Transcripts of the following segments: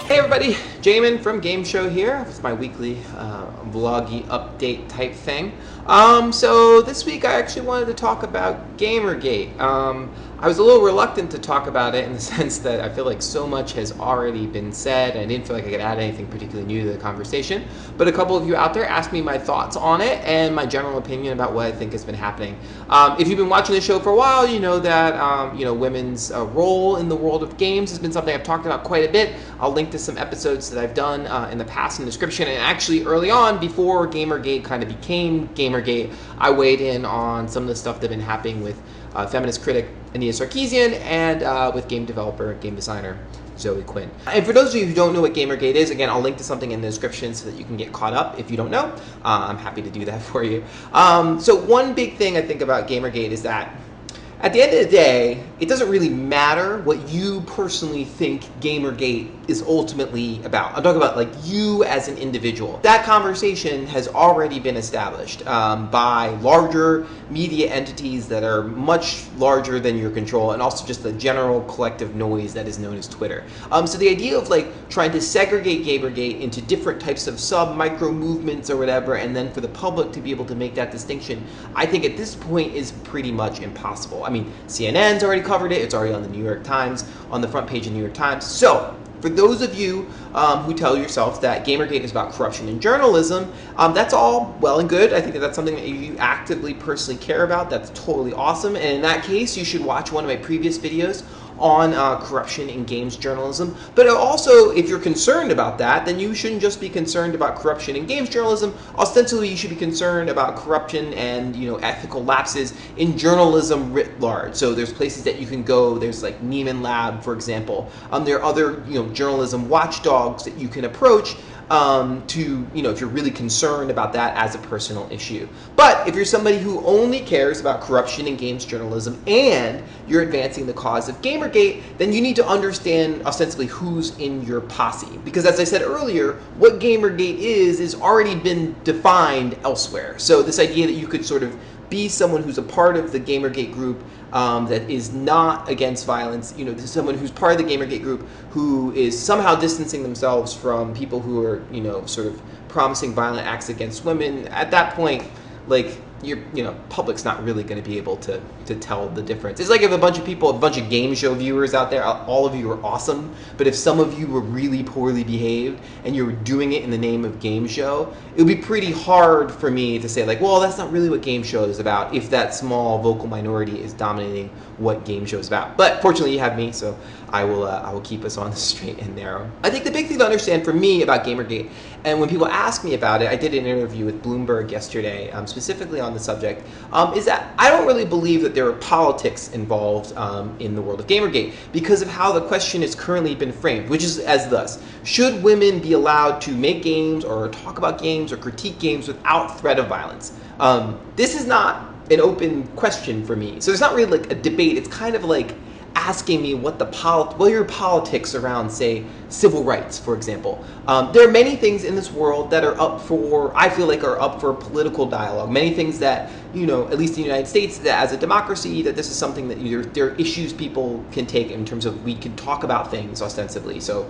Hey everybody, Jamin from Game Show here. It's my weekly vloggy update type thing. So this week I actually wanted to talk about GamerGate. I was a little reluctant to talk about it in the sense that I feel like so much has already been said and I didn't feel like I could add anything particularly new to the conversation. But a couple of you out there asked me my thoughts on it and my general opinion about what I think has been happening. If you've been watching the show for a while, you know that women's role in the world of games has been something I've talked about quite a bit. I'll link to some episodes that I've done in the past in the description. And actually early on, before GamerGate kind of became GamerGate, I weighed in on some of the stuff that had been happening with feminist critic Anita Sarkeesian and with game developer, game designer Quinn. And for those of you who don't know what GamerGate is, again, I'll link to something in the description so that you can get caught up if you don't know. I'm happy to do that for you. So one big thing I think about GamerGate is that at the end of the day, it doesn't really matter what you personally think GamerGate is ultimately about. I'm talking about like you as an individual. That conversation has already been established by larger media entities that are much larger than your control, and also just the general collective noise that is known as Twitter. So the idea of like trying to segregate GamerGate into different types of sub-micro movements or whatever, and then for the public to be able to make that distinction, I think at this point is pretty much impossible. I mean, CNN's already covered it. It's already on the New York Times, on the front page of the New York Times. So, for those of you who tell yourself that GamerGate is about corruption in journalism, that's all well and good. I think that that's something that you actively, personally care about. That's totally awesome. And in that case, you should watch one of my previous videos on corruption in games journalism. But also, if you're concerned about that, then you shouldn't just be concerned about corruption in games journalism. Ostensibly, you should be concerned about corruption and ethical lapses in journalism writ large. So there's places that you can go. There's like Neiman Lab, for example. There are other journalism watchdogs that you can approach if you're really concerned about that as a personal issue. But if you're somebody who only cares about corruption in games journalism and you're advancing the cause of GamerGate, then you need to understand ostensibly who's in your posse. Because as I said earlier, what GamerGate is already been defined elsewhere. So this idea that you could sort of be someone who's a part of the GamerGate group that is not against violence, someone who's part of the GamerGate group who is somehow distancing themselves from people who are, sort of promising violent acts against women. At that point, like, public's not really going to be able to tell the difference. It's like if a bunch of game show viewers out there, all of you are awesome, but if some of you were really poorly behaved and you were doing it in the name of game show, it would be pretty hard for me to say like, well, that's not really what game show is about if that small vocal minority is dominating what game show is about. But fortunately you have me, so I will keep us on the straight and narrow. I think the big thing to understand for me about GamerGate, and when people ask me about it, I did an interview with Bloomberg yesterday, specifically on the subject, is that I don't really believe that there are politics involved in the world of GamerGate because of how the question has currently been framed, which is as thus: should women be allowed to make games or talk about games or critique games without threat of violence? This is not an open question for me, so it's not really like a debate. It's kind of like asking me what are your politics around, say, civil rights, for example. There are many things in this world that are up for, I feel like, are up for political dialogue. Many things that, at least in the United States, that as a democracy, that this is something that there are issues people can take in terms of we can talk about things ostensibly. So,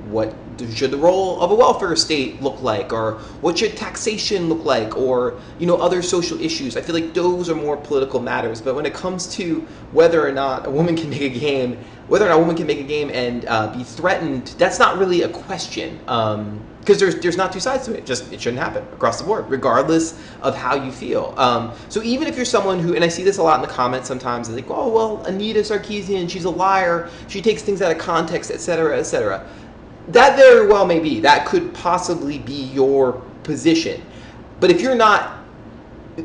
what should the role of a welfare state look like, or what should taxation look like, or other social issues. I feel like those are more political matters. But when it comes to whether or not a woman can make a game, and be threatened, that's not really a question, because there's not two sides to it. Just it shouldn't happen across the board, regardless of how you feel. So even if you're someone who, and I see this a lot in the comments sometimes, they're like, oh well, Anita Sarkeesian, she's a liar, she takes things out of context, etc., etc. That very well may be. That could possibly be your position. But if you're not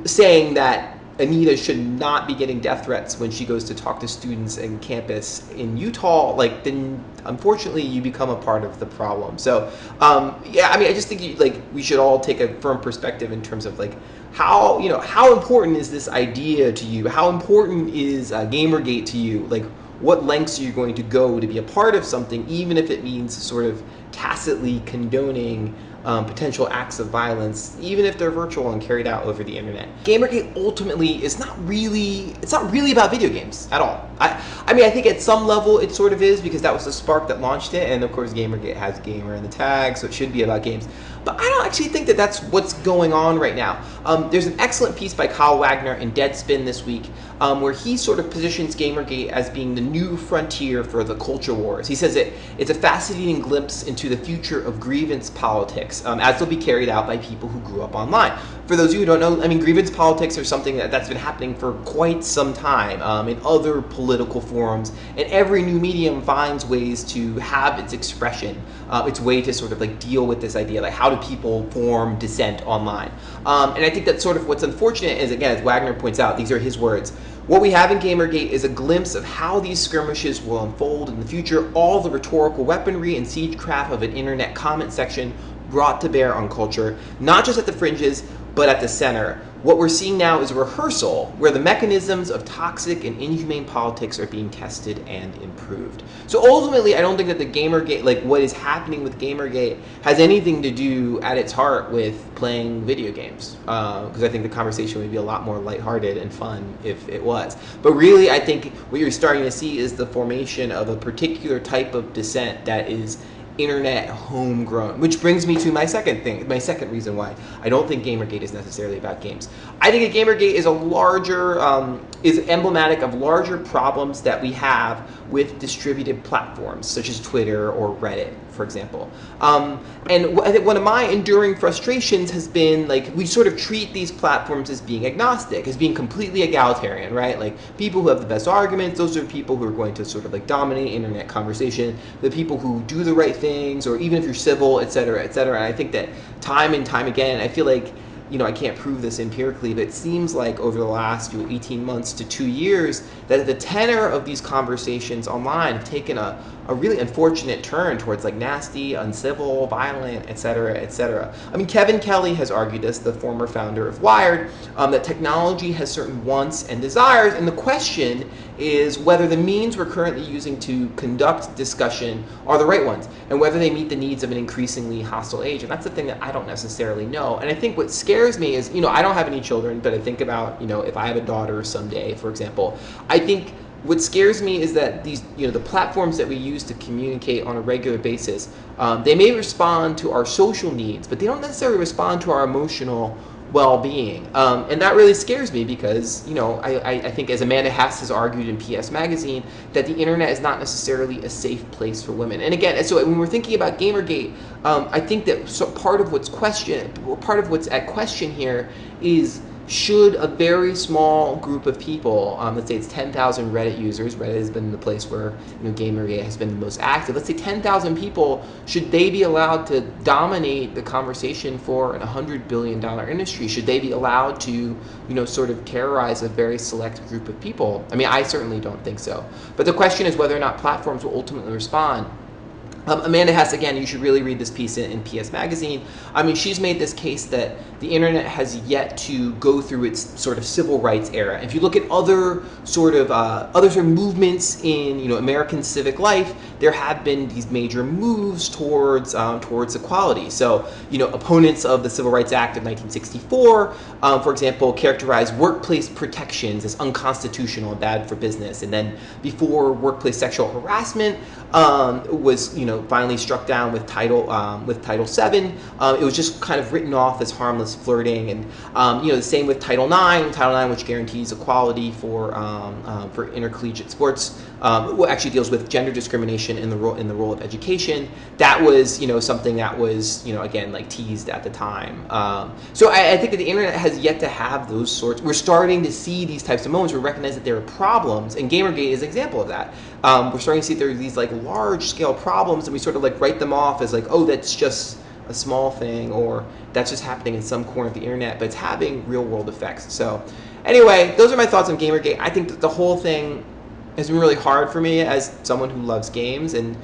saying that Anita should not be getting death threats when she goes to talk to students in campus in Utah, then unfortunately you become a part of the problem. So yeah, I mean, I just think we should all take a firm perspective in terms of how important is this idea to you? How important is GamerGate to you? What lengths are you going to go to be a part of something, even if it means sort of tacitly condoning potential acts of violence, even if they're virtual and carried out over the internet. GamerGate ultimately is not really about video games at all. I mean, I think at some level it sort of is, because that was the spark that launched it, and of course GamerGate has gamer in the tag, so it should be about games. But I don't actually think that that's what's going on right now. There's an excellent piece by Kyle Wagner in Deadspin this week, where he sort of positions GamerGate as being the new frontier for the culture wars. He says it's a fascinating glimpse into the future of grievance politics, as they'll be carried out by people who grew up online. For those of you who don't know, I mean, grievance politics are something that's been happening for quite some time in other political forums, and every new medium finds ways to have its expression, its way to sort of like deal with this idea, like how do people form dissent online. And I think that's sort of what's unfortunate is, again, as Wagner points out, these are his words, what we have in GamerGate is a glimpse of how these skirmishes will unfold in the future, all the rhetorical weaponry and siegecraft of an internet comment section brought to bear on culture, not just at the fringes, but at the center. What we're seeing now is a rehearsal where the mechanisms of toxic and inhumane politics are being tested and improved. So ultimately, I don't think that the GamerGate, like what is happening with GamerGate, has anything to do at its heart with playing video games. Because I think the conversation would be a lot more lighthearted and fun if it was. But really, I think what you're starting to see is the formation of a particular type of dissent that is internet homegrown, which brings me to my second reason why I don't think GamerGate is necessarily about games. I think that GamerGate is is emblematic of larger problems that we have with distributed platforms such as Twitter or Reddit, for example. And I think one of my enduring frustrations has been, like, we sort of treat these platforms as being agnostic, as being completely egalitarian, right? Like, people who have the best arguments, those are people who are going to sort of like dominate internet conversation, the people who do the right things, or even if you're civil, et cetera, et cetera. And I think that time and time again, I feel like, you know, I can't prove this empirically, but it seems like over the last 18 months to 2 years that the tenor of these conversations online have taken a really unfortunate turn towards like nasty, uncivil, violent, et cetera, et cetera. I mean, Kevin Kelly has argued this, the former founder of Wired, that technology has certain wants and desires, and the question is whether the means we're currently using to conduct discussion are the right ones, and whether they meet the needs of an increasingly hostile age. And that's the thing that I don't necessarily know. And I think what scares me is, you know, I don't have any children, but I think about, you know, if I have a daughter someday, for example, I think what scares me is that these, you know, the platforms that we use to communicate on a regular basis, they may respond to our social needs, but they don't necessarily respond to our emotional well-being. And that really scares me because, you know, I think, as Amanda Hess has argued in PS Magazine, that the internet is not necessarily a safe place for women. And again, so when we're thinking about GamerGate, I think that part of what's at question here is, should a very small group of people, let's say it's 10,000 Reddit users, Reddit has been the place where, you know, GamerGate has been the most active, let's say 10,000 people, should they be allowed to dominate the conversation for an $100 billion industry? Should they be allowed to, you know, sort of terrorize a very select group of people? I mean, I certainly don't think so. But the question is whether or not platforms will ultimately respond. Amanda Hess, again, you should really read this piece in PS Magazine. I mean, she's made this case that the internet has yet to go through its sort of civil rights era. If you look at other sort of movements in, you know, American civic life, there have been these major moves towards equality. So, you know, opponents of the Civil Rights Act of 1964, for example, characterized workplace protections as unconstitutional and bad for business. And then before workplace sexual harassment was, you know, finally struck down with Title VII, it was just kind of written off as harmless flirting. And you know, the same with Title IX, which guarantees equality for intercollegiate sports, actually deals with gender discrimination in the role of education. That was, you know, something that was, you know, again, like teased at the time. So I think that the internet has yet to have those sorts. We're starting to see these types of moments. We recognize that there are problems, and GamerGate is an example of that. We're starting to see there are these like large scale problems, and we sort of like write them off as like, oh, that's just a small thing, or that's just happening in some corner of the internet, but it's having real world effects. So anyway, those are my thoughts on GamerGate. I think that the whole thing It's been really hard for me as someone who loves games, and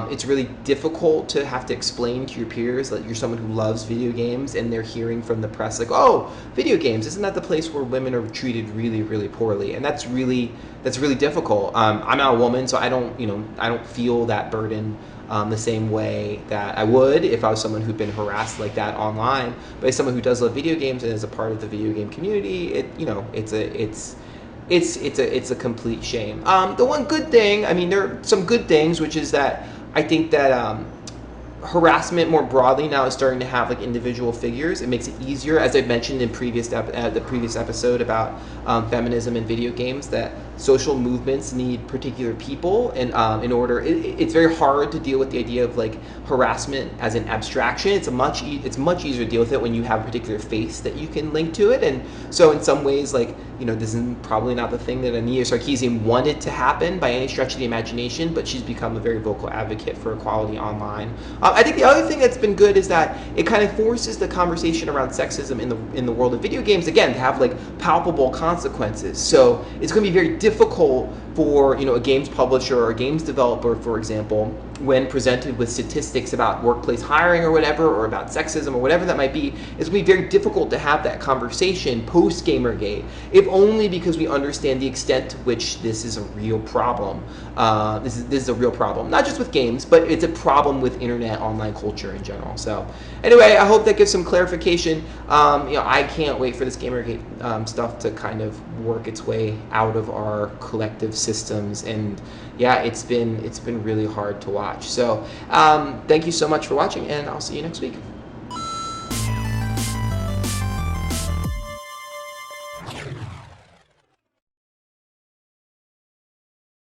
it's really difficult to have to explain to your peers that you're someone who loves video games, and they're hearing from the press like, "Oh, video games, isn't that the place where women are treated really, really poorly?" And that's really difficult. I'm not a woman, so I don't feel that burden the same way that I would if I was someone who'd been harassed like that online. But as someone who does love video games and is a part of the video game community, it's a complete shame. The one good thing, I mean, there are some good things, which is that I think that harassment more broadly now is starting to have like individual figures. It makes it easier, as I mentioned in the previous episode about feminism in video games, that social movements need particular people, and in order, it's very hard to deal with the idea of like harassment as an abstraction. It's much easier to deal with it when you have a particular face that you can link to it. And so in some ways, like, this is probably not the thing that Anita Sarkeesian wanted to happen by any stretch of the imagination, but she's become a very vocal advocate for equality online. I think the other thing that's been good is that it kind of forces the conversation around sexism in the world of video games, again, to have like palpable consequences. So it's going to be very difficult for a games publisher or a games developer, for example, when presented with statistics about workplace hiring or whatever, or about sexism or whatever that might be, it's going to be very difficult to have that conversation post GamerGate, if only because we understand the extent to which this is a real problem. This is a real problem, not just with games, but it's a problem with internet online culture in general. So anyway, I hope that gives some clarification. I can't wait for this GamerGate stuff to kind of work its way out of our collective systems, and yeah, it's been really hard to watch. So thank you so much for watching, and I'll see you next week.